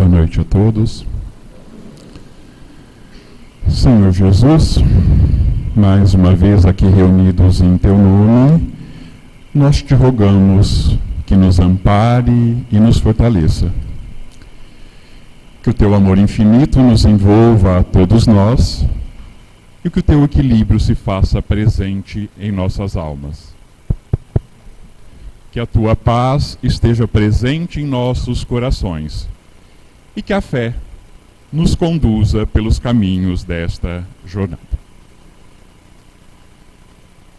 Boa noite a todos. Senhor Jesus, mais uma vez aqui reunidos em Teu nome, nós te rogamos que nos ampare e nos fortaleça. Que o Teu amor infinito nos envolva a todos nós e que o Teu equilíbrio se faça presente em nossas almas. Que a Tua paz esteja presente em nossos corações e que a fé nos conduza pelos caminhos desta jornada.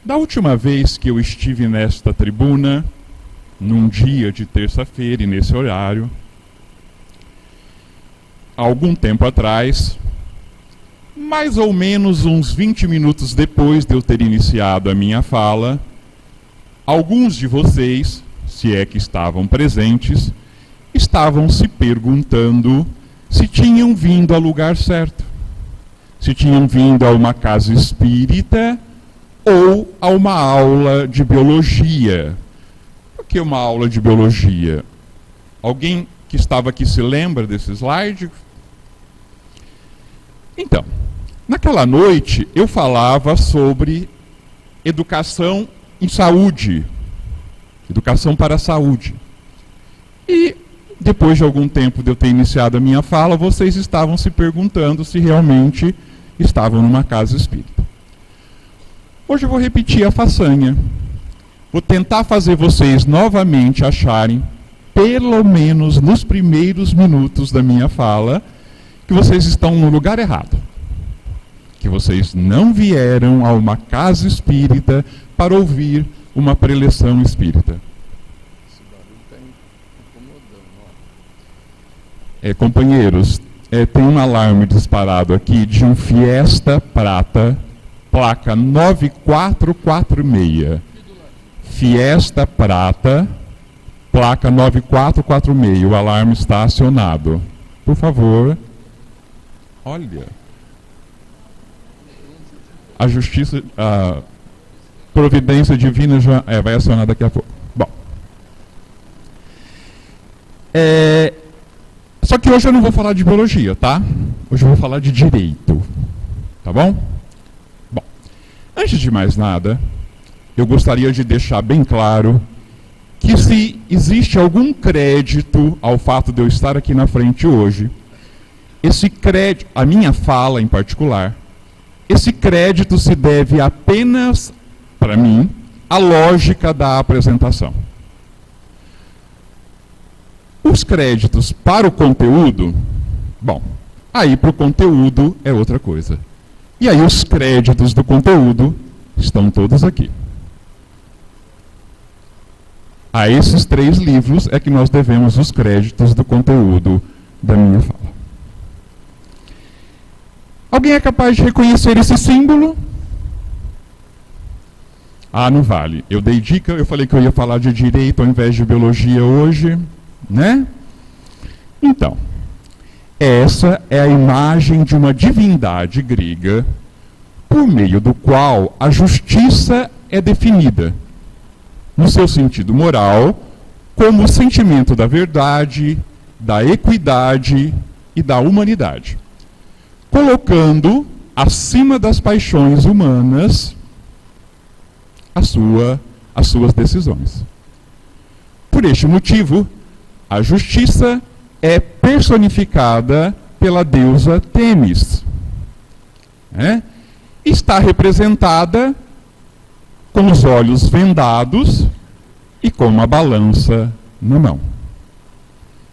Da última vez que eu estive nesta tribuna, num dia de terça-feira e nesse horário, há algum tempo atrás, mais ou menos uns 20 minutos depois de eu ter iniciado a minha fala, alguns de vocês, se é que estavam presentes, estavam se perguntando se tinham vindo ao lugar certo, se tinham vindo a uma casa espírita ou a uma aula de biologia. Por que uma aula de biologia? Alguém que estava aqui se lembra desse slide? Então, naquela noite eu falava sobre educação em saúde, educação para a saúde. E depois de algum tempo de eu ter iniciado a minha fala, vocês estavam se perguntando se realmente estavam numa casa espírita. Hoje eu vou repetir a façanha. Vou tentar fazer vocês novamente acharem, pelo menos nos primeiros minutos da minha fala, que vocês estão no lugar errado. Que vocês não vieram a uma casa espírita para ouvir uma preleção espírita. Companheiros, tem um alarme disparado aqui de um Fiesta Prata, placa 9446. Fiesta Prata, placa 9446. O alarme está acionado. Por favor. Olha. A justiça, a providência divina já vai acionar daqui a pouco. Bom. Só que hoje eu não vou falar de biologia, tá? Hoje eu vou falar de direito. Tá bom? Bom, antes de mais nada, eu gostaria de deixar bem claro que se existe algum crédito ao fato de eu estar aqui na frente hoje, esse crédito, a minha fala em particular, esse crédito se deve apenas, para mim, à lógica da apresentação. Os créditos para o conteúdo, bom, aí para o conteúdo é outra coisa. E aí os créditos do conteúdo estão todos aqui. A esses 3 livros é que nós devemos os créditos do conteúdo da minha fala. Alguém é capaz de reconhecer esse símbolo? Ah, não vale. Eu dei dica, eu falei que eu ia falar de direito ao invés de biologia hoje, né? Então, essa é a imagem de uma divindade grega por meio do qual a justiça é definida, no seu sentido moral, como o sentimento da verdade, da equidade e da humanidade, colocando acima das paixões humanas as suas decisões. Por este motivo, a justiça é personificada pela deusa Têmis. Está representada com os olhos vendados e com uma balança na mão.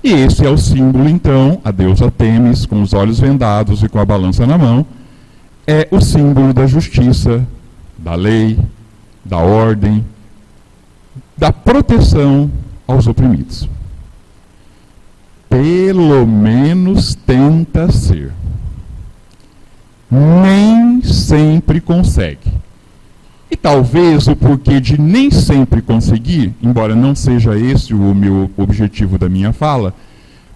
E esse é o símbolo, então, a deusa Têmis, com os olhos vendados e com a balança na mão, é o símbolo da justiça, da lei, da ordem, da proteção aos oprimidos. Pelo menos tenta ser. Nem sempre consegue. E talvez o porquê de nem sempre conseguir, embora não seja esse o meu objetivo da minha fala,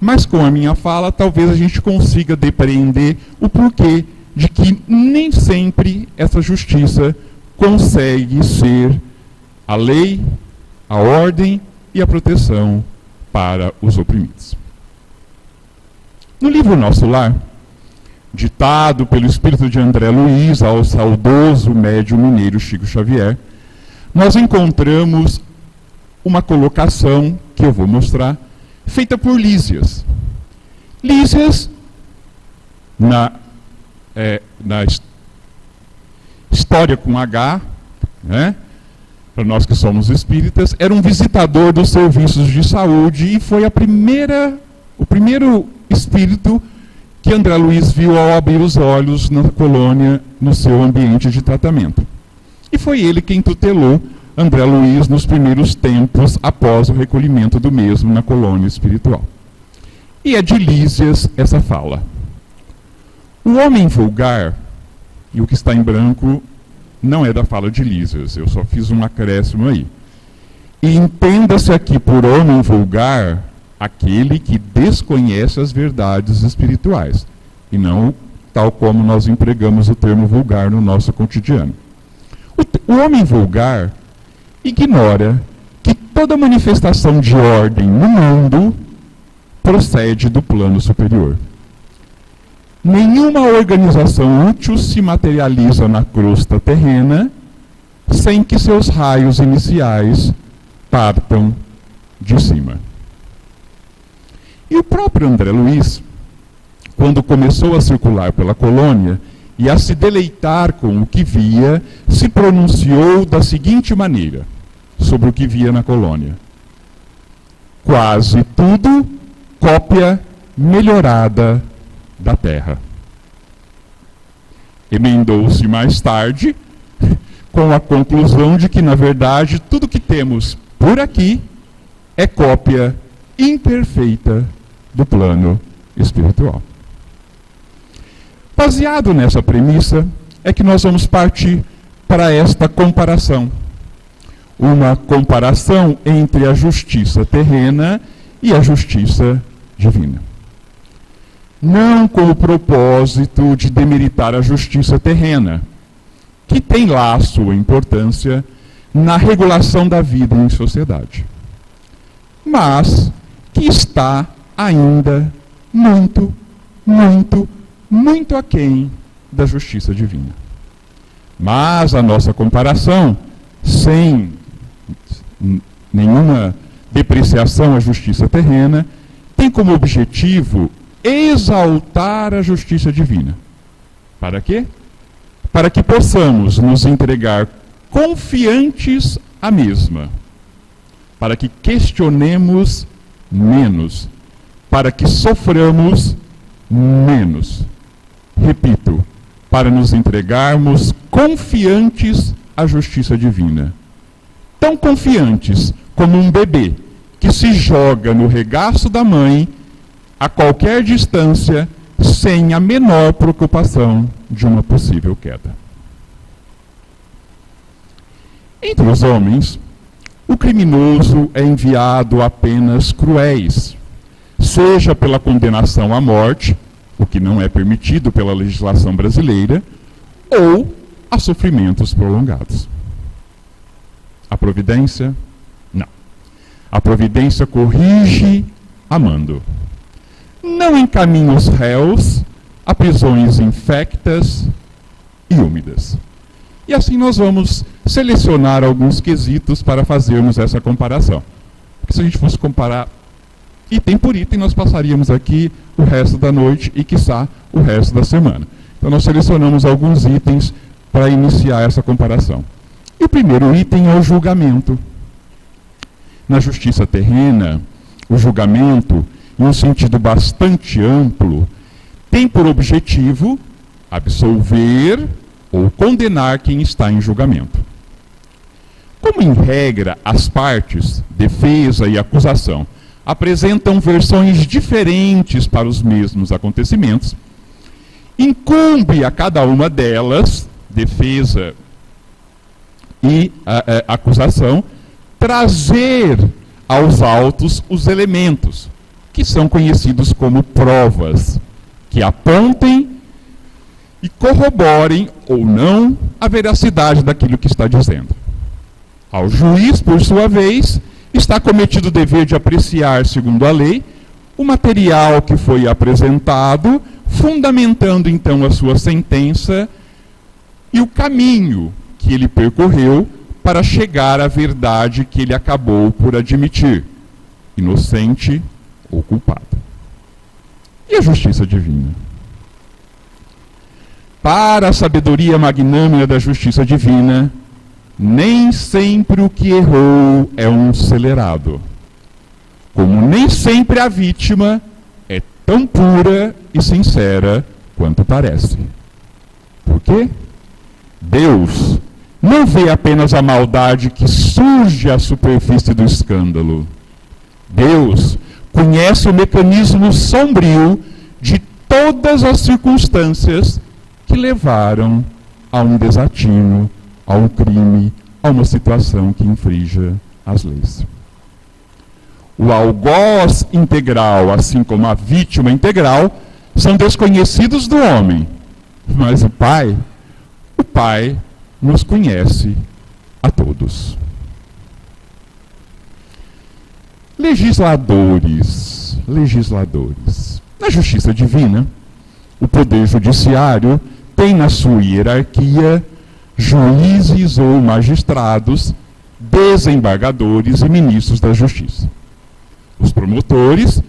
mas com a minha fala talvez a gente consiga depreender o porquê de que nem sempre essa justiça consegue ser a lei, a ordem e a proteção para os oprimidos. No livro Nosso Lar, ditado pelo espírito de André Luiz ao saudoso médium mineiro Chico Xavier, nós encontramos uma colocação, que eu vou mostrar, feita por Lísias. Lísias, na história com H, né, para nós que somos espíritas, era um visitador dos serviços de saúde e foi o primeiro espírito que André Luiz viu ao abrir os olhos na colônia, no seu ambiente de tratamento. E foi ele quem tutelou André Luiz nos primeiros tempos após o recolhimento do mesmo na colônia espiritual. E é de Lísias essa fala. O homem vulgar, e o que está em branco não é da fala de Lísias, eu só fiz um acréscimo aí. E entenda-se aqui por homem vulgar aquele que desconhece as verdades espirituais, e não tal como nós empregamos o termo vulgar no nosso cotidiano. O homem vulgar ignora que toda manifestação de ordem no mundo procede do plano superior. Nenhuma organização útil se materializa na crosta terrena sem que seus raios iniciais partam de cima. E o próprio André Luiz, quando começou a circular pela colônia e a se deleitar com o que via, se pronunciou da seguinte maneira sobre o que via na colônia: quase tudo cópia melhorada da Terra. Emendou-se mais tarde com a conclusão de que, na verdade, tudo que temos por aqui é cópia imperfeita do plano espiritual. Baseado nessa premissa, é que nós vamos partir para esta comparação. Uma comparação entre a justiça terrena e a justiça divina. Não com o propósito de demeritar a justiça terrena, que tem lá a sua importância na regulação da vida em sociedade, mas que está ainda muito, muito, muito aquém da justiça divina. Mas a nossa comparação, sem nenhuma depreciação à justiça terrena, tem como objetivo exaltar a justiça divina. Para quê? Para que possamos nos entregar confiantes à mesma, para que questionemos menos, para que soframos menos. Repito, para nos entregarmos confiantes à justiça divina. Tão confiantes como um bebê que se joga no regaço da mãe a qualquer distância, sem a menor preocupação de uma possível queda. Entre os homens, o criminoso é enviado a penas cruéis, seja pela condenação à morte, o que não é permitido pela legislação brasileira, ou a sofrimentos prolongados. A providência? Não. A providência corrige amando. Não encaminha os réus a prisões infectas e úmidas. E assim nós vamos selecionar alguns quesitos para fazermos essa comparação. Porque se a gente fosse comparar item por item, nós passaríamos aqui o resto da noite e, quiçá, o resto da semana. Então nós selecionamos alguns itens para iniciar essa comparação. E o primeiro item é o julgamento. Na justiça terrena, o julgamento, em um sentido bastante amplo, tem por objetivo absolver ou condenar quem está em julgamento. Como em regra as partes, defesa e acusação, apresentam versões diferentes para os mesmos acontecimentos, incumbe a cada uma delas, defesa e acusação, trazer aos autos os elementos, que são conhecidos como provas, que apontem e corroborem ou não a veracidade daquilo que está dizendo. Ao juiz, por sua vez, está cometido o dever de apreciar, segundo a lei, o material que foi apresentado, fundamentando então a sua sentença e o caminho que ele percorreu para chegar à verdade que ele acabou por admitir, inocente ou culpado. E a justiça divina? Para a sabedoria magnânima da justiça divina, nem sempre o que errou é um celerado, como nem sempre a vítima é tão pura e sincera quanto parece. Por quê? Deus não vê apenas a maldade que surge à superfície do escândalo. Deus conhece o mecanismo sombrio de todas as circunstâncias que levaram a um desatino, a um crime, a uma situação que infrinja as leis. O algoz integral, assim como a vítima integral, são desconhecidos do homem, mas o Pai nos conhece a todos. Legisladores. Na justiça divina, o poder judiciário tem na sua hierarquia juízes ou magistrados, desembargadores e ministros da justiça. Os promotores,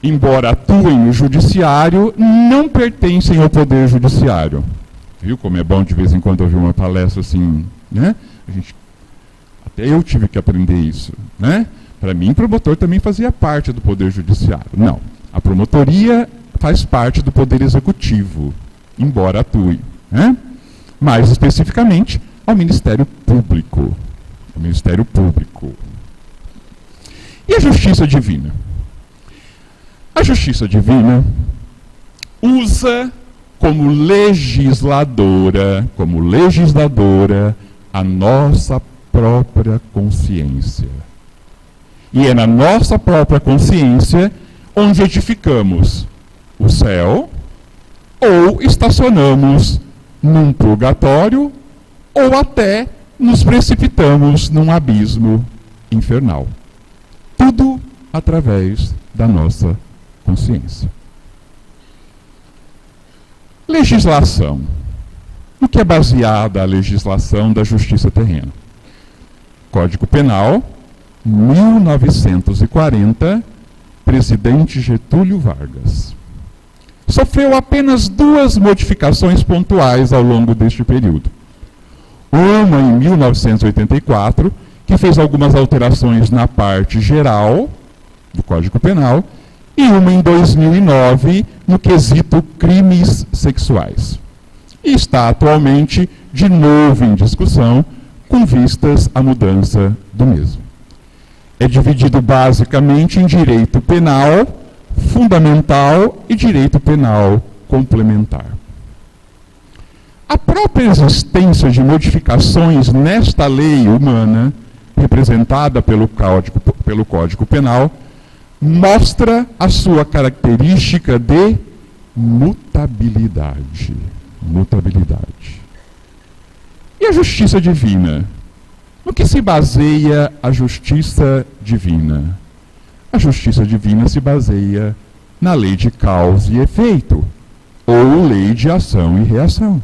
embora atuem no judiciário, não pertencem ao poder judiciário. Viu como é bom de vez em quando ouvir uma palestra assim, né? Até eu tive que aprender isso, né? Para mim, promotor também fazia parte do poder judiciário. Não, a promotoria faz parte do poder executivo, embora atue, né? Mais especificamente, ao Ministério Público. O Ministério Público. E a justiça divina? A justiça divina usa como legisladora, a nossa própria consciência. E é na nossa própria consciência onde edificamos o céu ou estacionamos num purgatório ou até nos precipitamos num abismo infernal. Tudo através da nossa consciência. Legislação. No que é baseada a legislação da justiça terrena? Código Penal, 1940, presidente Getúlio Vargas. Sofreu apenas 2 modificações pontuais ao longo deste período. Uma em 1984, que fez algumas alterações na parte geral do Código Penal, e uma em 2009, no quesito crimes sexuais. E está atualmente de novo em discussão, com vistas à mudança do mesmo. É dividido basicamente em direito penal fundamental e direito penal complementar. A própria existência de modificações nesta lei humana, representada pelo Código Penal, mostra a sua característica de mutabilidade. E a justiça divina? No que se baseia a justiça divina? A justiça divina se baseia na lei de causa e efeito, ou lei de ação e reação.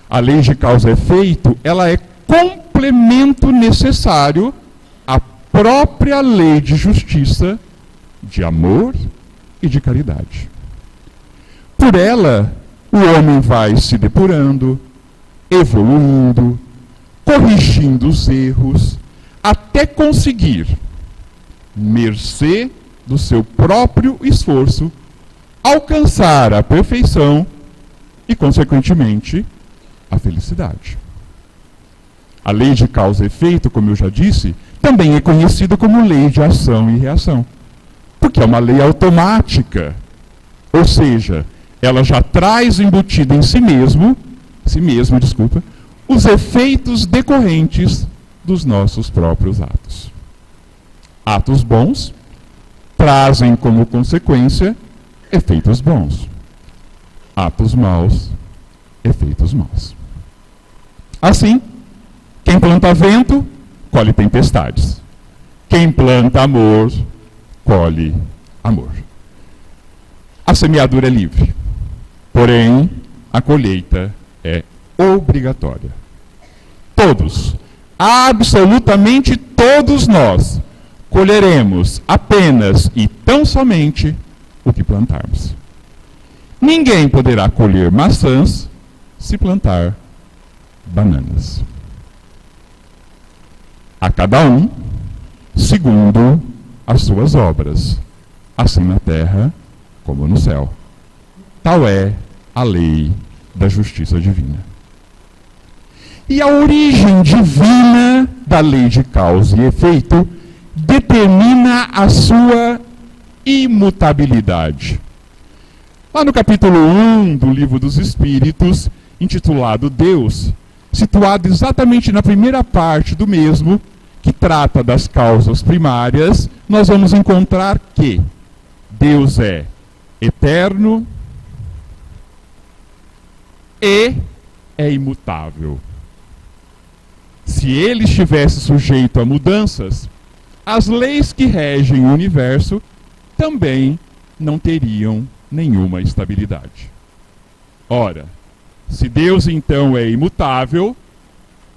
A lei de causa e efeito, ela é complemento necessário à própria lei de justiça, de amor e de caridade. Por ela, o homem vai se depurando, evoluindo, corrigindo os erros, até conseguir, mercê do seu próprio esforço, alcançar a perfeição e, consequentemente, a felicidade. A lei de causa e efeito, como eu já disse, também é conhecida como lei de ação e reação, porque é uma lei automática, ou seja, ela já traz embutido em si mesma, os efeitos decorrentes dos nossos próprios atos. Atos bons trazem como consequência efeitos bons. Atos maus, efeitos maus. Assim, quem planta vento, colhe tempestades. Quem planta amor, colhe amor. A semeadura é livre, porém a colheita é obrigatória. Todos, absolutamente todos nós, colheremos apenas e tão somente o que plantarmos. Ninguém poderá colher maçãs se plantar bananas. A cada um, segundo as suas obras, assim na terra como no céu. Tal é a lei da justiça divina. E a origem divina da lei de causa e efeito determina a sua imutabilidade. Lá no capítulo 1 do Livro dos Espíritos, intitulado Deus, situado exatamente na primeira parte do mesmo, que trata das causas primárias, nós vamos encontrar que Deus é eterno e é imutável. Se ele estivesse sujeito a mudanças, as leis que regem o universo também não teriam nenhuma estabilidade. Ora, se Deus então é imutável,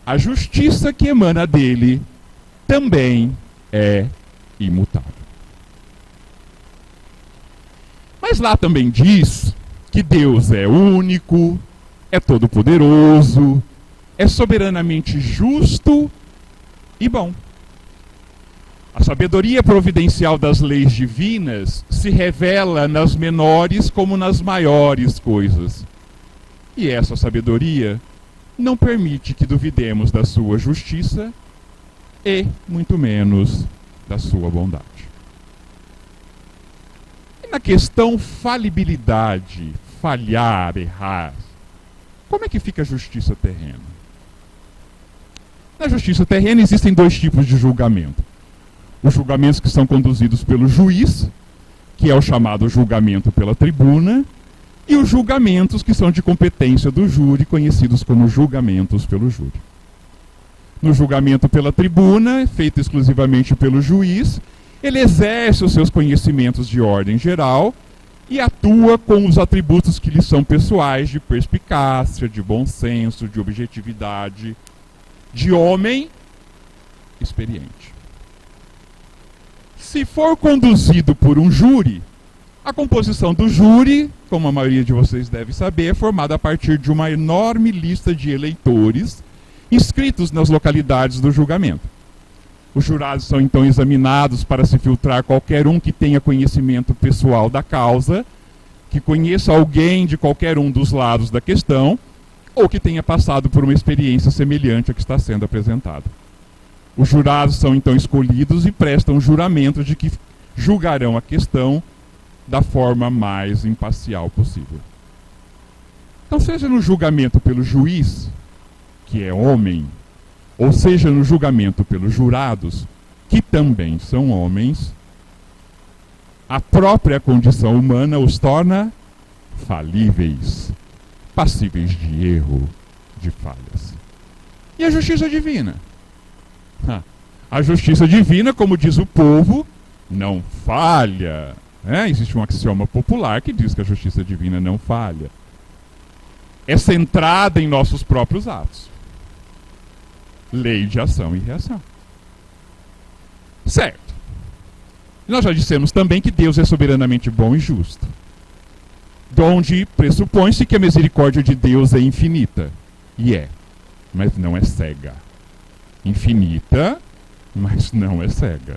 a justiça que emana dele também é imutável. Mas lá também diz que Deus é único, é todo-poderoso, é soberanamente justo e bom. A sabedoria providencial das leis divinas se revela nas menores como nas maiores coisas. E essa sabedoria não permite que duvidemos da sua justiça e, muito menos, da sua bondade. E na questão falibilidade, falhar, errar, como é que fica a justiça terrena? Na justiça terrena existem dois tipos de julgamento. Os julgamentos que são conduzidos pelo juiz, que é o chamado julgamento pela tribuna, e os julgamentos que são de competência do júri, conhecidos como julgamentos pelo júri. No julgamento pela tribuna, feito exclusivamente pelo juiz, ele exerce os seus conhecimentos de ordem geral e atua com os atributos que lhe são pessoais de perspicácia, de bom senso, de objetividade, de homem experiente. Se for conduzido por um júri, a composição do júri, como a maioria de vocês deve saber, é formada a partir de uma enorme lista de eleitores inscritos nas localidades do julgamento. Os jurados são então examinados para se filtrar qualquer um que tenha conhecimento pessoal da causa, que conheça alguém de qualquer um dos lados da questão, ou que tenha passado por uma experiência semelhante à que está sendo apresentada. Os jurados são então escolhidos e prestam juramento de que julgarão a questão da forma mais imparcial possível. Então, seja no julgamento pelo juiz, que é homem, ou seja no julgamento pelos jurados, que também são homens, a própria condição humana os torna falíveis, passíveis de erro, de falhas. E a justiça divina? A justiça divina, como diz o povo, não falha. Existe um axioma popular que diz que a justiça divina não falha. É centrada em nossos próprios atos. Lei de ação e reação. Certo. Nós já dissemos também que Deus é soberanamente bom e justo. Donde pressupõe-se que a misericórdia de Deus é infinita. E é, mas não é cega. Infinita, mas não é cega.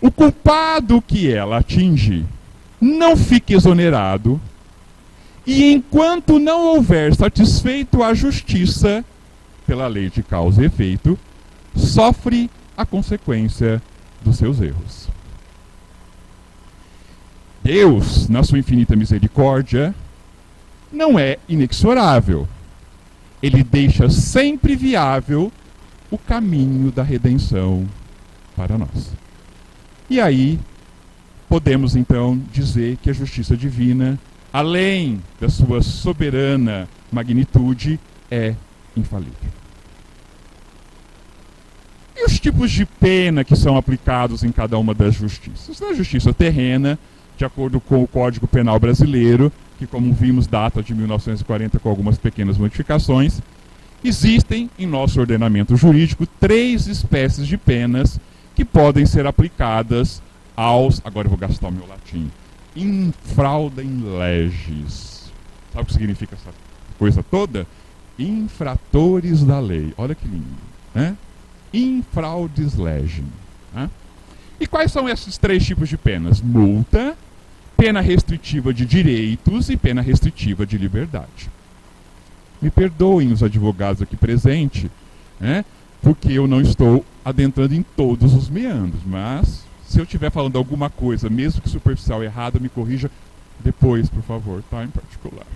O culpado que ela atinge não fica exonerado, e enquanto não houver satisfeito a justiça pela lei de causa e efeito, sofre a consequência dos seus erros. Deus, na sua infinita misericórdia, não é inexorável. Ele deixa sempre viável o caminho da redenção para nós. E aí, podemos então dizer que a justiça divina, além da sua soberana magnitude, é infalível. E E os tipos de pena que são aplicados em cada uma das justiças? Na justiça terrena, de acordo com o Código Penal brasileiro, que, como vimos, data de 1940 com algumas pequenas modificações, existem em nosso ordenamento jurídico 3 espécies de penas que podem ser aplicadas aos, agora eu vou gastar o meu latim, infraudem leges. Sabe o que significa essa coisa toda? Infratores da lei. Olha que lindo, né? Infraudes legem. Né? E quais são esses 3 tipos de penas? Multa, pena restritiva de direitos e pena restritiva de liberdade. Me perdoem os advogados aqui presentes, né? Porque eu não estou adentrando em todos os meandros, mas se eu estiver falando alguma coisa, mesmo que superficial errada, me corrija depois, por favor, tá? Em particular.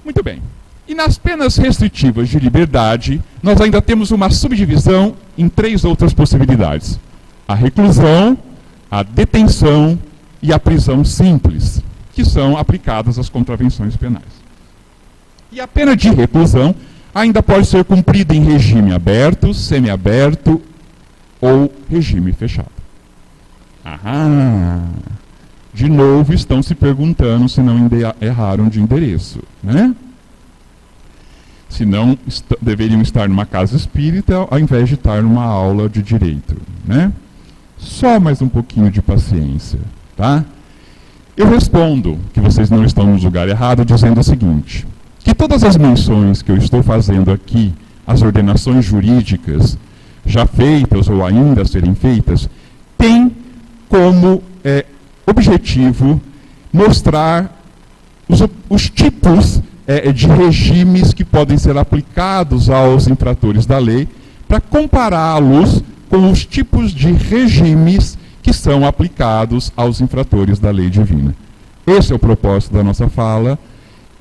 Muito bem. E nas penas restritivas de liberdade, nós ainda temos uma subdivisão em 3 outras possibilidades: a reclusão, a detenção e a prisão simples, que são aplicadas às contravenções penais. E a pena de reclusão ainda pode ser cumprida em regime aberto, semiaberto ou regime fechado. Aham! De novo estão se perguntando se não erraram de endereço, né? Se não deveriam estar numa casa espírita ao invés de estar numa aula de direito, né? Só mais um pouquinho de paciência, tá? Eu respondo que vocês não estão no lugar errado dizendo o seguinte, que todas as menções que eu estou fazendo aqui, as ordenações jurídicas já feitas ou ainda a serem feitas, têm como objetivo mostrar os tipos de regimes que podem ser aplicados aos infratores da lei, para compará-los com os tipos de regimes que são aplicados aos infratores da lei divina. Esse é o propósito da nossa fala,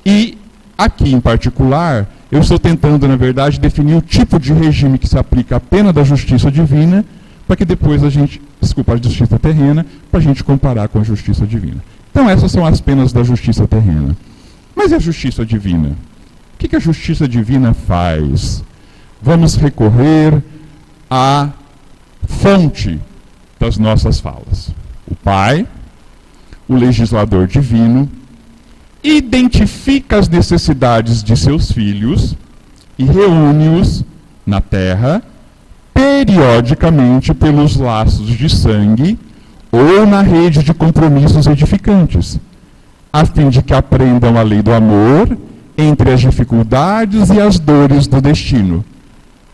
e aqui em particular, eu estou tentando, na verdade, definir o tipo de regime que se aplica à pena da justiça divina, para que depois a justiça terrena, para a gente comparar com a justiça divina. Então essas são as penas da justiça terrena. Mas e a justiça divina? O que a justiça divina faz? Vamos recorrer à fonte das nossas falas. O Pai, o legislador divino, identifica as necessidades de seus filhos e reúne-os na terra, periodicamente pelos laços de sangue ou na rede de compromissos edificantes, a fim de que aprendam a lei do amor entre as dificuldades e as dores do destino,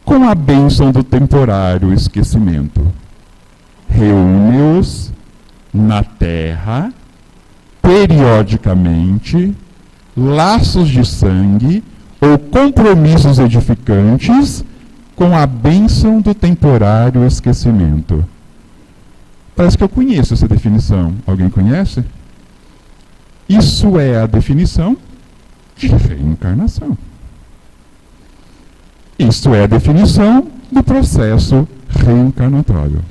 com a bênção do temporário esquecimento. Reúne-os na terra, periodicamente, laços de sangue ou compromissos edificantes, com a bênção do temporário esquecimento. Parece que eu conheço essa definição. Alguém conhece? Isso é a definição de reencarnação. Isso é a definição do processo reencarnatório.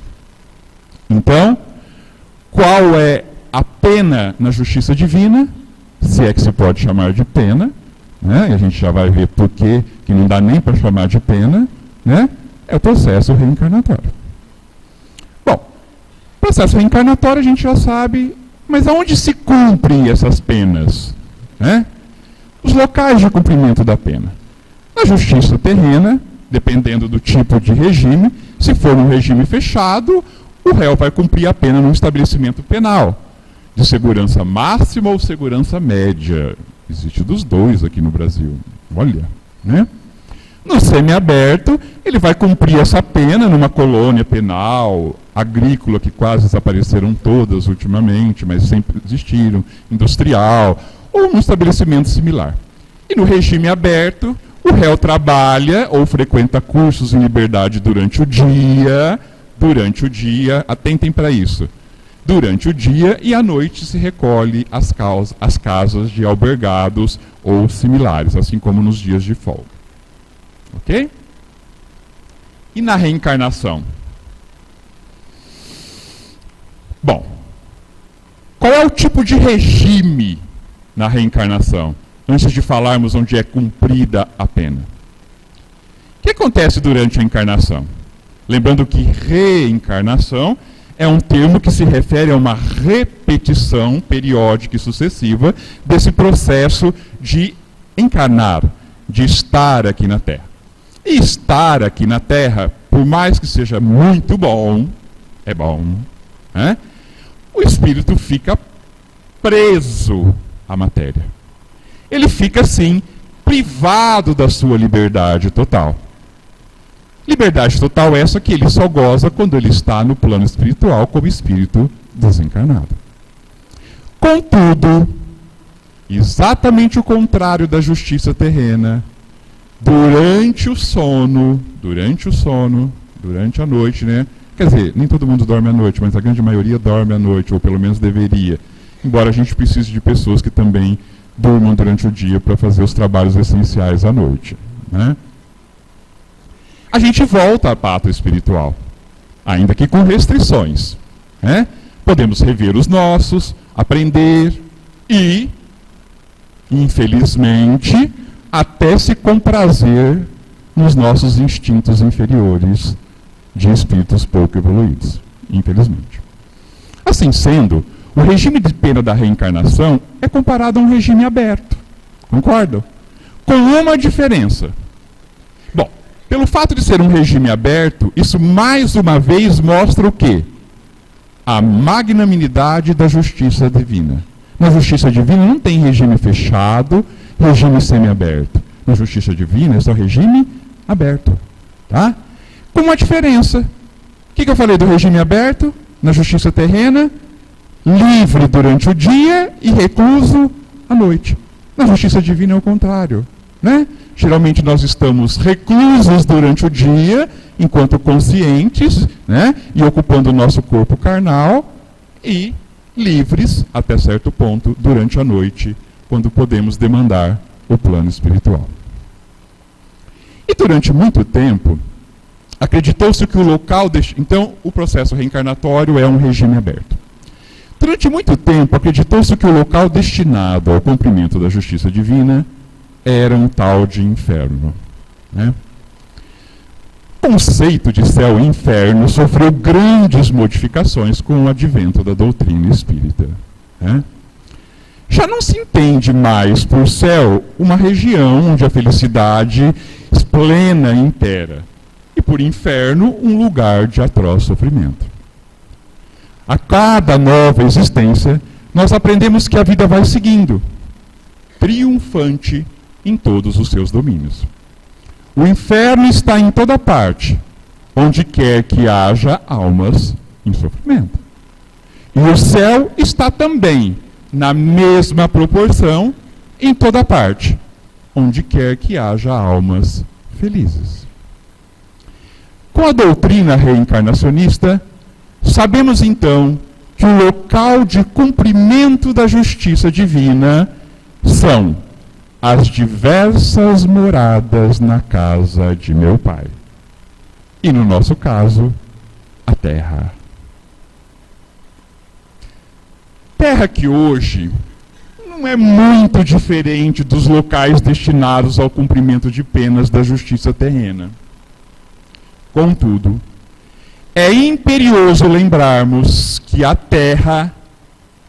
Então, qual é a pena na justiça divina? Se é que se pode chamar de pena, né? E a gente já vai ver por que não dá nem para chamar de pena, né? É o processo reencarnatório. Bom, processo reencarnatório a gente já sabe, mas aonde se cumprem essas penas? Né? Os locais de cumprimento da pena. Na justiça terrena, dependendo do tipo de regime, se for um regime fechado, o réu vai cumprir a pena num estabelecimento penal, de segurança máxima ou segurança média. Existe dos dois aqui no Brasil. Olha, né? No semiaberto, ele vai cumprir essa pena numa colônia penal, agrícola, que quase desapareceram todas ultimamente, mas sempre existiram, industrial, ou num estabelecimento similar. E no regime aberto, o réu trabalha ou frequenta cursos em liberdade durante o dia, atentem para isso, durante o dia, e à noite se recolhe às casas de albergados ou similares, assim como nos dias de folga. Ok? E na reencarnação? Bom, qual é o tipo de regime na reencarnação? Antes de falarmos onde é cumprida a pena. que acontece durante a encarnação? Lembrando que reencarnação é um termo que se refere a uma repetição periódica e sucessiva desse processo de encarnar, de estar aqui na Terra. E estar aqui na Terra, por mais que seja muito bom, é bom, né? O espírito fica preso à matéria. Ele fica, assim, privado da sua liberdade total. Liberdade total essa que ele só goza quando ele está no plano espiritual como espírito desencarnado. Contudo, exatamente o contrário da justiça terrena, durante a noite, né? Quer dizer, nem todo mundo dorme à noite, mas a grande maioria dorme à noite, ou pelo menos deveria. Embora a gente precise de pessoas que também durmam durante o dia para fazer os trabalhos essenciais à noite, né? A gente volta à pátria espiritual, ainda que com restrições, né? Podemos rever os nossos, aprender e, infelizmente, até se comprazer nos nossos instintos inferiores de espíritos pouco evoluídos, infelizmente. Assim sendo, o regime de pena da reencarnação é comparado a um regime aberto, concordam? Com uma diferença. Bom, pelo fato de ser um regime aberto, isso mais uma vez mostra o quê? A magnanimidade da justiça divina. Na justiça divina não tem regime fechado, regime semiaberto. Na justiça divina é só regime aberto, tá? Com uma diferença. O que eu falei do regime aberto? Na justiça terrena, livre durante o dia e recluso à noite. Na justiça divina é o contrário, né? Geralmente nós estamos reclusos durante o dia, enquanto conscientes, né? E ocupando o nosso corpo carnal, e livres, até certo ponto, durante a noite, quando podemos demandar o plano espiritual. E durante muito tempo, acreditou-se que o local... Então, o processo reencarnatório é um regime aberto. Durante muito tempo, acreditou-se que o local destinado ao cumprimento da justiça divina era um tal de inferno, né? O conceito de céu e inferno sofreu grandes modificações com o advento da doutrina espírita, né? Já não se entende mais por céu uma região onde a felicidade plena e inteira, e por inferno um lugar de atroz sofrimento. A cada nova existência, nós aprendemos que a vida vai seguindo, triunfante em todos os seus domínios. O inferno está em toda parte, onde quer que haja almas em sofrimento. E o céu está também, na mesma proporção, em toda parte, onde quer que haja almas felizes. Com a doutrina reencarnacionista, sabemos então que o local de cumprimento da justiça divina são as diversas moradas na casa de meu Pai. E no nosso caso, a Terra. Terra que hoje não é muito diferente dos locais destinados ao cumprimento de penas da justiça terrena. Contudo, é imperioso lembrarmos que a Terra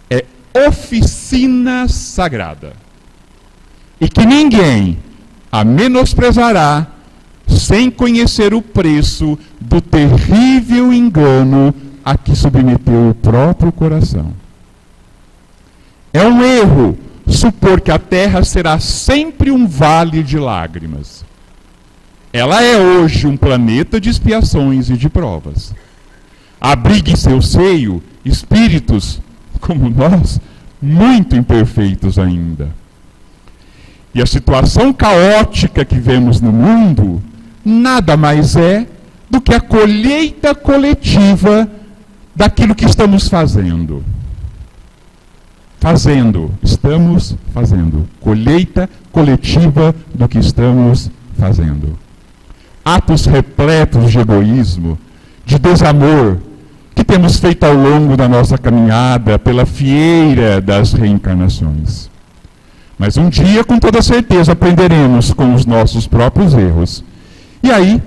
é oficina sagrada e que ninguém a menosprezará sem conhecer o preço do terrível engano a que submeteu o próprio coração. É um erro supor que a Terra será sempre um vale de lágrimas. Ela é hoje um planeta de expiações e de provas. Abriga em seu seio espíritos, como nós, muito imperfeitos ainda. E a situação caótica que vemos no mundo nada mais é do que a colheita coletiva daquilo que estamos fazendo. Estamos fazendo. Colheita coletiva do que estamos fazendo. Atos repletos de egoísmo, de desamor, que temos feito ao longo da nossa caminhada pela fieira das reencarnações. Mas um dia, com toda certeza, aprenderemos com os nossos próprios erros E aí,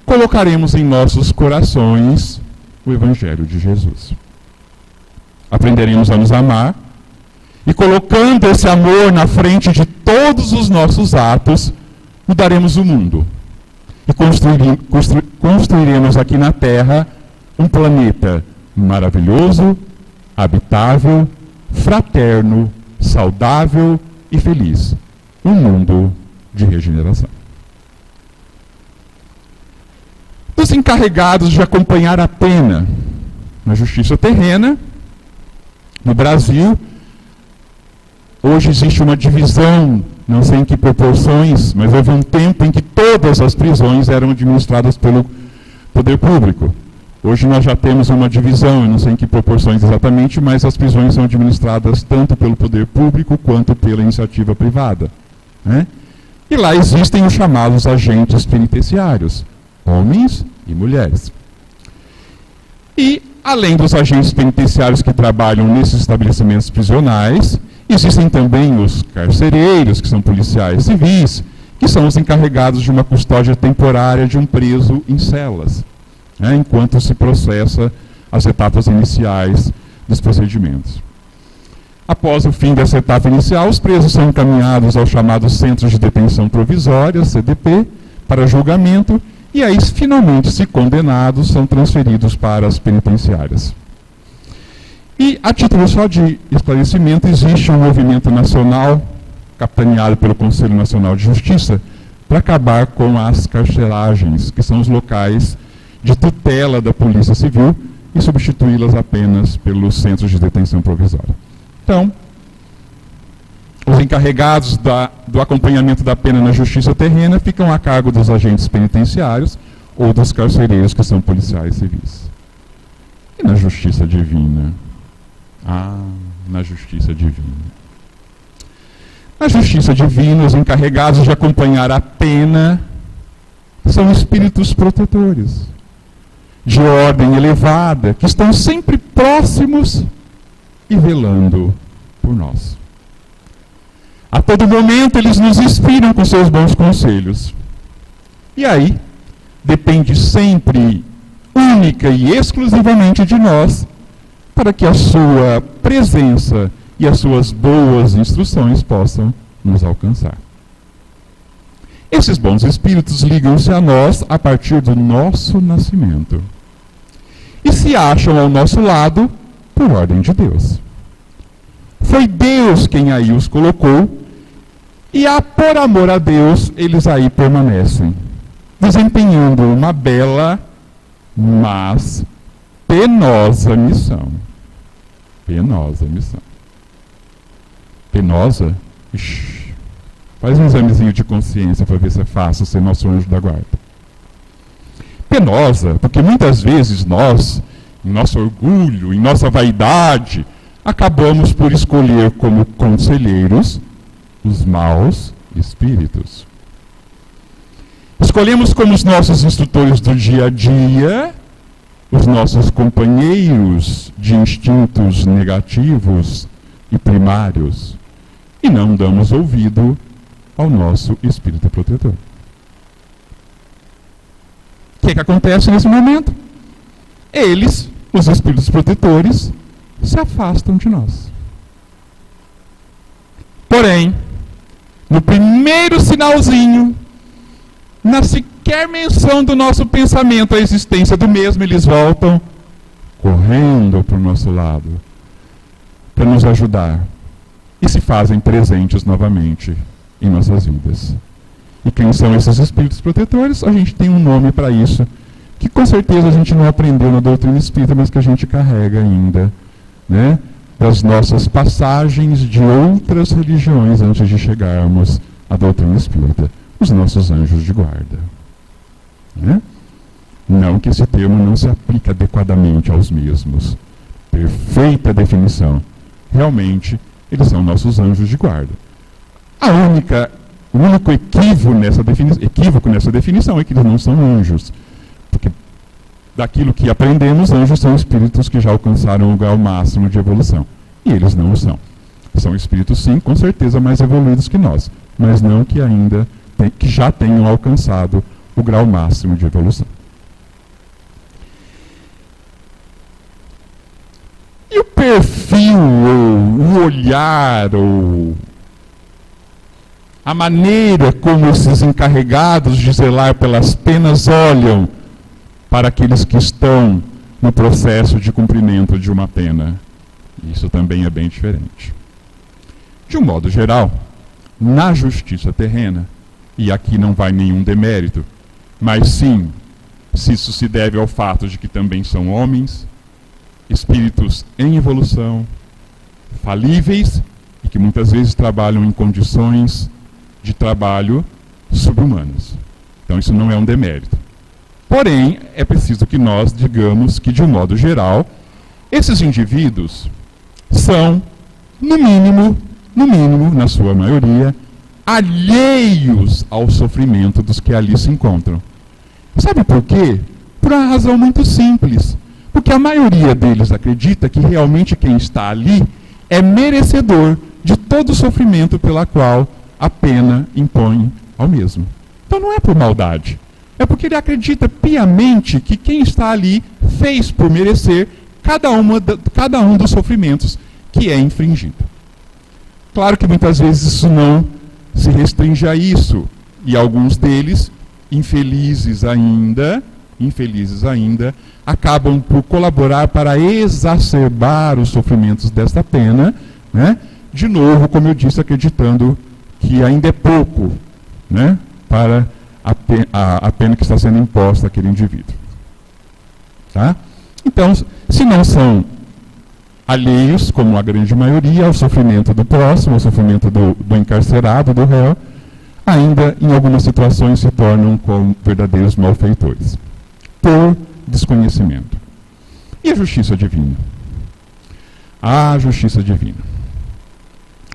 colocaremos em nossos corações o Evangelho de Jesus. Aprenderemos a nos amar e, colocando esse amor na frente de todos os nossos atos, mudaremos o mundo. E construiremos aqui na Terra um planeta maravilhoso, habitável, fraterno, saudável e feliz. Um mundo de regeneração. Dos encarregados de acompanhar a pena na justiça terrena, no Brasil, hoje existe uma divisão, não sei em que proporções, mas houve um tempo em que todas as prisões eram administradas pelo poder público. Hoje nós já temos uma divisão, eu não sei em que proporções exatamente, mas as prisões são administradas tanto pelo poder público quanto pela iniciativa privada, né? E lá existem os chamados agentes penitenciários, homens e mulheres. E, além dos agentes penitenciários que trabalham nesses estabelecimentos prisionais, existem também os carcereiros, que são policiais civis, que são os encarregados de uma custódia temporária de um preso em celas, né, enquanto se processa as etapas iniciais dos procedimentos. Após o fim dessa etapa inicial, os presos são encaminhados aos chamados Centros de Detenção Provisória, CDP, para julgamento, e aí, finalmente, se condenados, são transferidos para as penitenciárias. E, a título só de esclarecimento, existe um movimento nacional, capitaneado pelo Conselho Nacional de Justiça, para acabar com as carceragens, que são os locais de tutela da Polícia Civil, e substituí-las apenas pelos Centros de Detenção Provisória. Então, os encarregados do acompanhamento da pena na justiça terrena ficam a cargo dos agentes penitenciários ou dos carcereiros, que são policiais civis. E na justiça divina? Na justiça divina. Na justiça divina, os encarregados de acompanhar a pena são espíritos protetores, de ordem elevada, que estão sempre próximos e velando por nós. A todo momento eles nos inspiram com seus bons conselhos. E aí, depende sempre, única e exclusivamente de nós, para que a sua presença e as suas boas instruções possam nos alcançar. Esses bons espíritos ligam-se a nós a partir do nosso nascimento. E se acham ao nosso lado por ordem de Deus. Foi Deus quem aí os colocou, e por amor a Deus, eles aí permanecem, desempenhando uma bela, mas penosa missão. Penosa missão. Penosa? Ixi, faz um examezinho de consciência para ver se é fácil ser nosso anjo da guarda. Penosa, porque muitas vezes nós, em nosso orgulho, em nossa vaidade, acabamos por escolher como conselheiros os maus espíritos. Escolhemos como os nossos instrutores do dia a dia os nossos companheiros de instintos negativos e primários e não damos ouvido ao nosso espírito protetor. O que acontece nesse momento? Eles, os espíritos protetores, se afastam de nós. Porém, no primeiro sinalzinho, na sequer menção do nosso pensamento à existência do mesmo, eles voltam correndo para o nosso lado para nos ajudar e se fazem presentes novamente em nossas vidas. E quem são esses espíritos protetores? A gente tem um nome para isso, que com certeza a gente não aprendeu na doutrina espírita, mas que a gente carrega ainda, né? Das nossas passagens de outras religiões antes de chegarmos à doutrina espírita, os nossos anjos de guarda. Né? Não que esse termo não se aplique adequadamente aos mesmos. Perfeita definição. Realmente, eles são nossos anjos de guarda. O único equívoco nessa definição é que eles não são anjos. Porque daquilo que aprendemos, anjos são espíritos que já alcançaram o grau máximo de evolução. E eles não o são. São espíritos, sim, com certeza mais evoluídos que nós, mas não que ainda que já tenham alcançado o grau máximo de evolução. E o perfil, ou o olhar, ou a maneira como esses encarregados de zelar pelas penas olham para aqueles que estão no processo de cumprimento de uma pena. Isso também é bem diferente. De um modo geral, na justiça terrena, e aqui não vai nenhum demérito, mas sim, se isso se deve ao fato de que também são homens, espíritos em evolução, falíveis e que muitas vezes trabalham em condições de trabalho subhumanas. Então isso não é um demérito. Porém, é preciso que nós digamos que, de um modo geral, esses indivíduos são, no mínimo, na sua maioria, alheios ao sofrimento dos que ali se encontram. Sabe por quê? Por uma razão muito simples. Porque a maioria deles acredita que realmente quem está ali é merecedor de todo o sofrimento pela qual a pena impõe ao mesmo. Então não é por maldade. É porque ele acredita piamente que quem está ali fez por merecer cada um dos sofrimentos que é infringido. Claro que muitas vezes isso não se restringe a isso. E alguns deles, infelizes ainda, acabam por colaborar para exacerbar os sofrimentos desta pena, né? De novo, como eu disse, acreditando que ainda é pouco, né, para a pena que está sendo imposta àquele indivíduo. Tá? Então, se não são alheios, como a grande maioria, ao sofrimento do próximo, ao sofrimento do encarcerado, do réu, ainda em algumas situações se tornam como verdadeiros malfeitores, por desconhecimento. E a justiça divina? A justiça divina.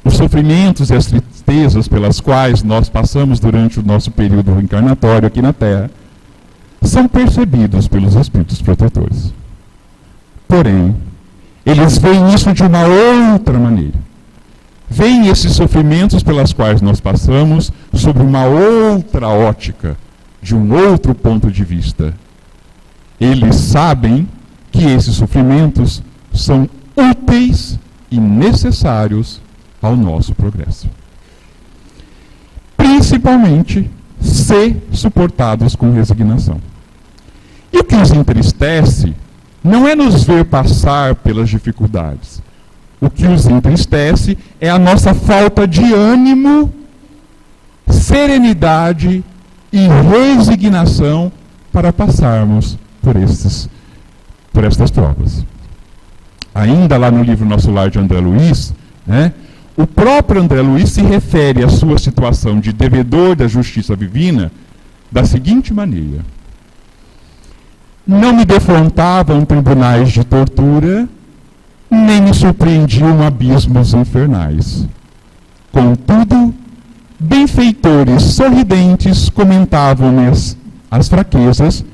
Os sofrimentos e as tristezas pelas quais nós passamos durante o nosso período reencarnatório aqui na Terra são percebidos pelos espíritos protetores. Porém, eles veem isso de uma outra maneira. Veem esses sofrimentos pelas quais nós passamos sob uma outra ótica, de um outro ponto de vista. Eles sabem que esses sofrimentos são úteis e necessários ao nosso progresso. Principalmente se suportados com resignação. E o que os entristece não é nos ver passar pelas dificuldades. O que os entristece é a nossa falta de ânimo, serenidade e resignação para passarmos por estas provas. Ainda lá no livro Nosso Lar de André Luiz, né, o próprio André Luiz se refere à sua situação de devedor da justiça divina da seguinte maneira: não me defrontavam tribunais de tortura, nem me surpreendiam abismos infernais. Contudo, benfeitores sorridentes comentavam-me as fraquezas,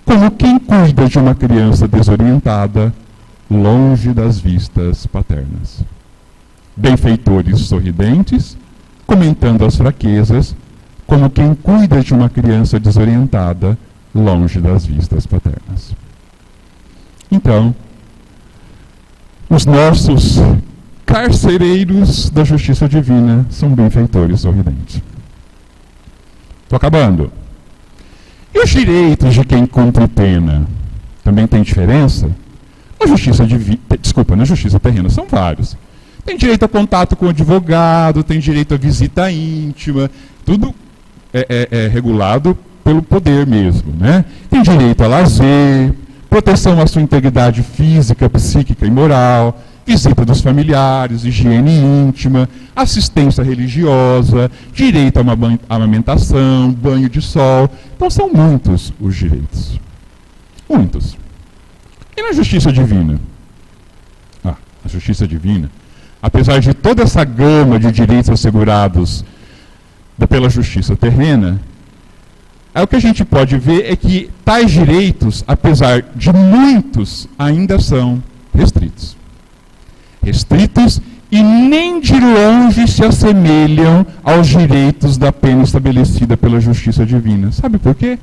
como quem cuida de uma criança desorientada, longe das vistas paternas. Benfeitores sorridentes, comentando as fraquezas, como quem cuida de uma criança desorientada, longe das vistas paternas. Então, os nossos carcereiros da justiça divina são benfeitores sorridentes. Estou acabando. E os direitos de quem cumpre pena? Também tem diferença? Na justiça terrena são vários. Tem direito a contato com o advogado, tem direito a visita íntima, tudo é regulado pelo poder mesmo, né? Tem direito a lazer, proteção à sua integridade física, psíquica e moral, visita dos familiares, higiene íntima, assistência religiosa, direito a uma amamentação, banho de sol. Então são muitos os direitos. Muitos. E na justiça divina? A justiça divina, apesar de toda essa gama de direitos assegurados pela justiça terrena, o que a gente pode ver é que tais direitos, apesar de muitos, ainda são restritos. Restritos e nem de longe se assemelham aos direitos da pena estabelecida pela justiça divina. Sabe por quê?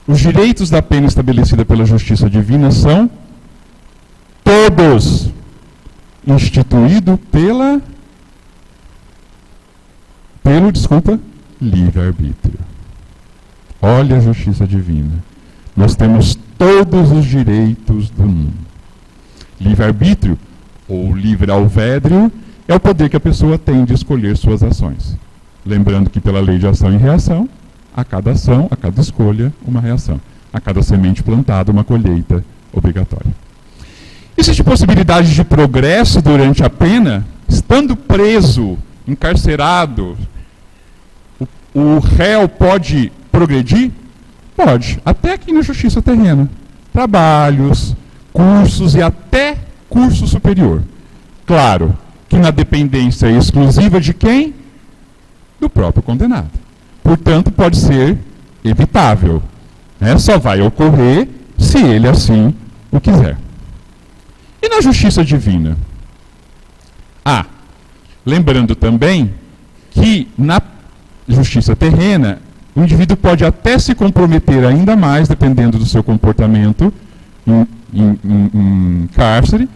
Os direitos da pena estabelecida pela justiça divina são todos instituídos pelo livre-arbítrio. Olha a justiça divina. Nós temos todos os direitos do mundo. Livre-arbítrio, ou livre-alvédrio, é o poder que a pessoa tem de escolher suas ações. Lembrando que pela lei de ação e reação, a cada ação, a cada escolha, uma reação. A cada semente plantada, uma colheita obrigatória. Existe possibilidade de progresso durante a pena? Estando preso, encarcerado, o réu pode progredir? Pode, até aqui na justiça terrena. Trabalhos, cursos e até curso superior. Claro que na dependência exclusiva de quem? Do próprio condenado. Portanto, pode ser evitável. Né? Só vai ocorrer se ele assim o quiser. E na justiça divina? Lembrando também que na justiça terrena, o indivíduo pode até se comprometer ainda mais, dependendo do seu comportamento em cárcere,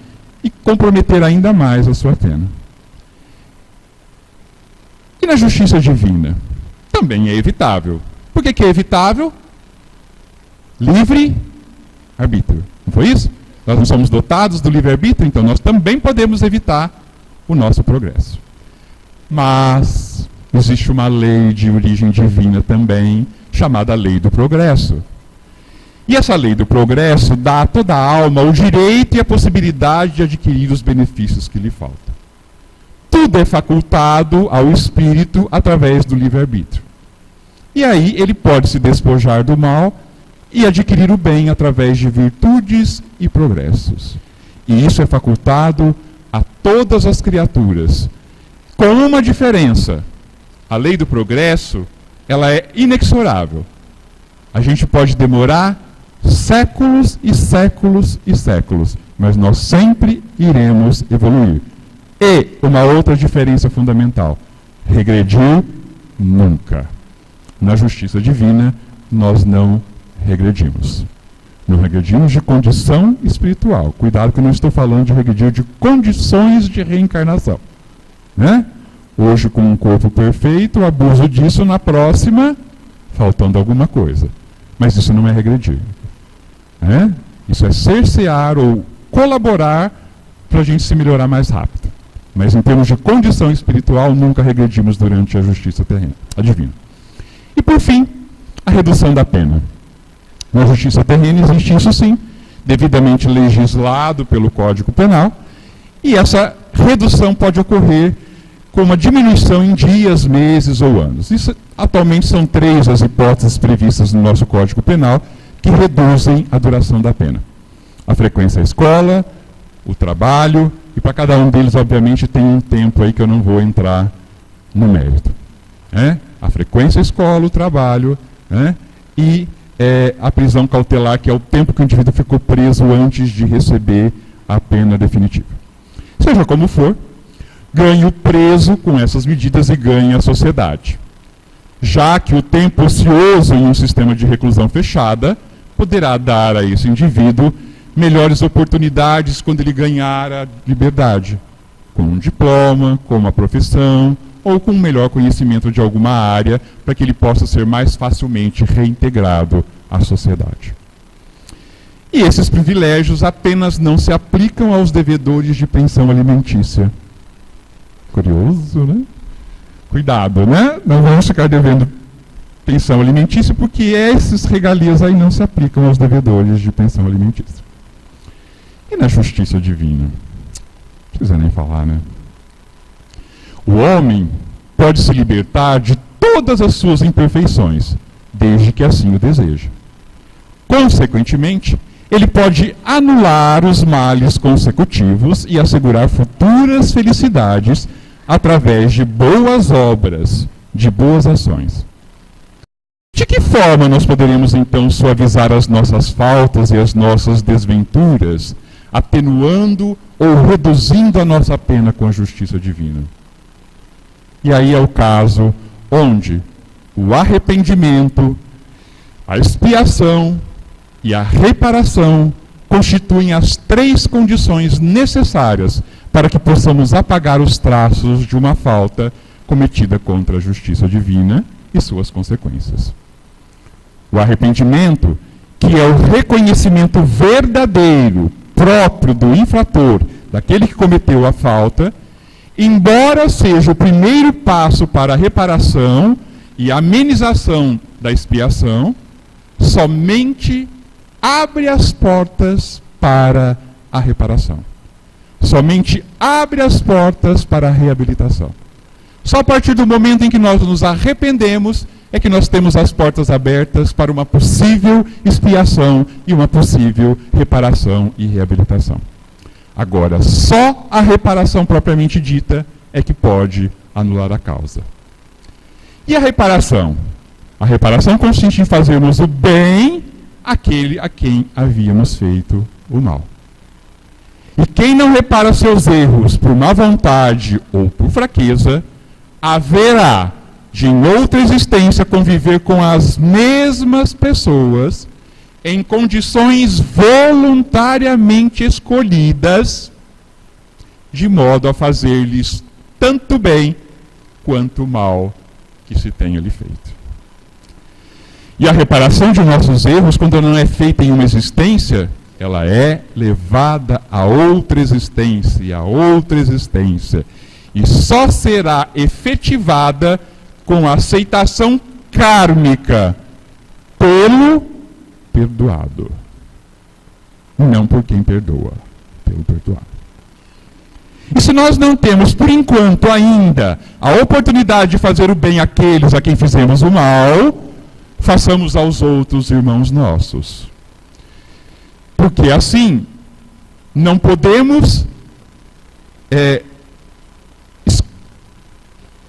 e comprometer ainda mais a sua pena. E na justiça divina? Também é evitável. Por que é evitável? Livre-arbítrio. Não foi isso? Nós não somos dotados do livre-arbítrio, então nós também podemos evitar o nosso progresso. Mas existe uma lei de origem divina também, chamada lei do progresso. E essa lei do progresso dá a toda a alma o direito e a possibilidade de adquirir os benefícios que lhe faltam. Tudo é facultado ao espírito através do livre-arbítrio. E aí ele pode se despojar do mal e adquirir o bem através de virtudes e progressos. E isso é facultado a todas as criaturas, com uma diferença. A lei do progresso, ela é inexorável. A gente pode demorar séculos e séculos e séculos, mas nós sempre iremos evoluir. E uma outra diferença fundamental: regredir nunca. Na justiça divina, nós não regredimos. Não regredimos de condição espiritual. Cuidado que eu não estou falando de regredir de condições de reencarnação. Né? Hoje com um corpo perfeito, abuso disso na próxima, faltando alguma coisa. Mas isso não é regredir. Isso é cercear ou colaborar para a gente se melhorar mais rápido. Mas em termos de condição espiritual, nunca regredimos durante a justiça terrena, a divina. E por fim, a redução da pena. Na justiça terrena existe isso sim, devidamente legislado pelo Código Penal, e essa redução pode ocorrer com uma diminuição em dias, meses ou anos. Isso, atualmente são 3 as hipóteses previstas no nosso Código Penal que reduzem a duração da pena. A frequência à escola, o trabalho, e para cada um deles, obviamente, tem um tempo aí que eu não vou entrar no mérito. A frequência à escola, o trabalho, e a prisão cautelar, que é o tempo que o indivíduo ficou preso antes de receber a pena definitiva. Seja como for, ganha o preso com essas medidas e ganha a sociedade. Já que o tempo ocioso em um sistema de reclusão fechada poderá dar a esse indivíduo melhores oportunidades quando ele ganhar a liberdade, com um diploma, com uma profissão, ou com um melhor conhecimento de alguma área, para que ele possa ser mais facilmente reintegrado à sociedade. E esses privilégios apenas não se aplicam aos devedores de pensão alimentícia. Curioso, né? Cuidado, né? Não vamos ficar devendo pensão alimentícia, porque esses regalias aí não se aplicam aos devedores de pensão alimentícia. E na justiça divina? Não precisa nem falar, né? O homem pode se libertar de todas as suas imperfeições, desde que assim o deseje. Consequentemente, ele pode anular os males consecutivos e assegurar futuras felicidades através de boas obras, de boas ações. De que forma nós poderíamos então suavizar as nossas faltas e as nossas desventuras, atenuando ou reduzindo a nossa pena com a justiça divina. E aí é o caso onde o arrependimento, a expiação e a reparação constituem as 3 condições necessárias para que possamos apagar os traços de uma falta cometida contra a justiça divina e suas consequências. O arrependimento, que é o reconhecimento verdadeiro, próprio do infrator, daquele que cometeu a falta, embora seja o primeiro passo para a reparação e a amenização da expiação, somente abre as portas para a reparação. Somente abre as portas para a reabilitação. Só a partir do momento em que nós nos arrependemos é que nós temos as portas abertas para uma possível expiação e uma possível reparação e reabilitação. Agora, só a reparação propriamente dita é que pode anular a causa. E a reparação? A reparação consiste em fazermos o bem àquele a quem havíamos feito o mal. E quem não repara seus erros por má vontade ou por fraqueza, haverá de em outra existência conviver com as mesmas pessoas em condições voluntariamente escolhidas, de modo a fazer-lhes tanto bem quanto mal que se tenha lhe feito. E a reparação de nossos erros, quando não é feita em uma existência, ela é levada a outra existência, e só será efetivada com a aceitação kármica pelo perdoado. Não por quem perdoa, pelo perdoado. E se nós não temos, por enquanto ainda, a oportunidade de fazer o bem àqueles a quem fizemos o mal, façamos aos outros irmãos nossos. Porque assim, não podemos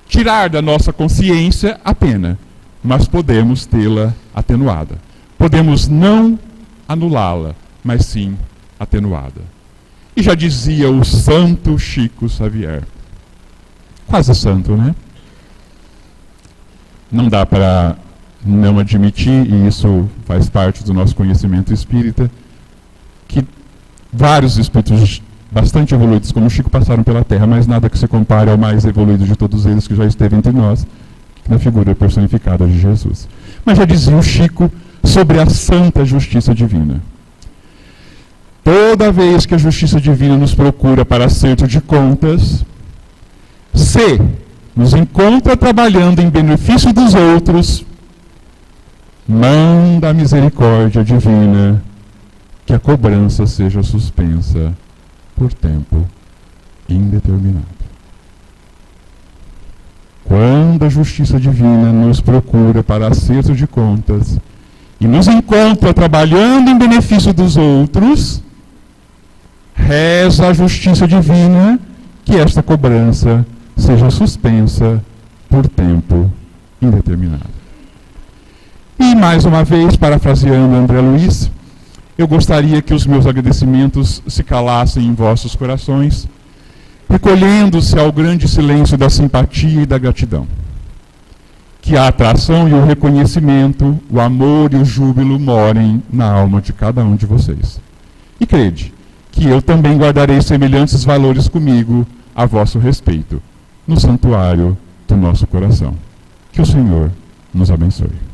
tirar da nossa consciência a pena, mas podemos tê-la atenuada. Podemos não anulá-la, mas sim atenuada. E já dizia o santo Chico Xavier, quase santo, né? Não dá para não admitir, e isso faz parte do nosso conhecimento espírita, que vários espíritos bastante evoluídos como Chico passaram pela Terra, mas nada que se compare ao mais evoluído de todos eles que já esteve entre nós, na figura personificada de Jesus. Mas já dizia o Chico sobre a santa justiça divina. Toda vez que a justiça divina nos procura para acerto de contas, se nos encontra trabalhando em benefício dos outros, manda a misericórdia divina que a cobrança seja suspensa por tempo indeterminado. Quando a justiça divina nos procura para acerto de contas e nos encontra trabalhando em benefício dos outros, reza a justiça divina que esta cobrança seja suspensa por tempo indeterminado. E mais uma vez, parafraseando André Luiz, eu gostaria que os meus agradecimentos se calassem em vossos corações, recolhendo-se ao grande silêncio da simpatia e da gratidão. Que a atração e o reconhecimento, o amor e o júbilo morem na alma de cada um de vocês. E crede que eu também guardarei semelhantes valores comigo a vosso respeito, no santuário do nosso coração. Que o Senhor nos abençoe.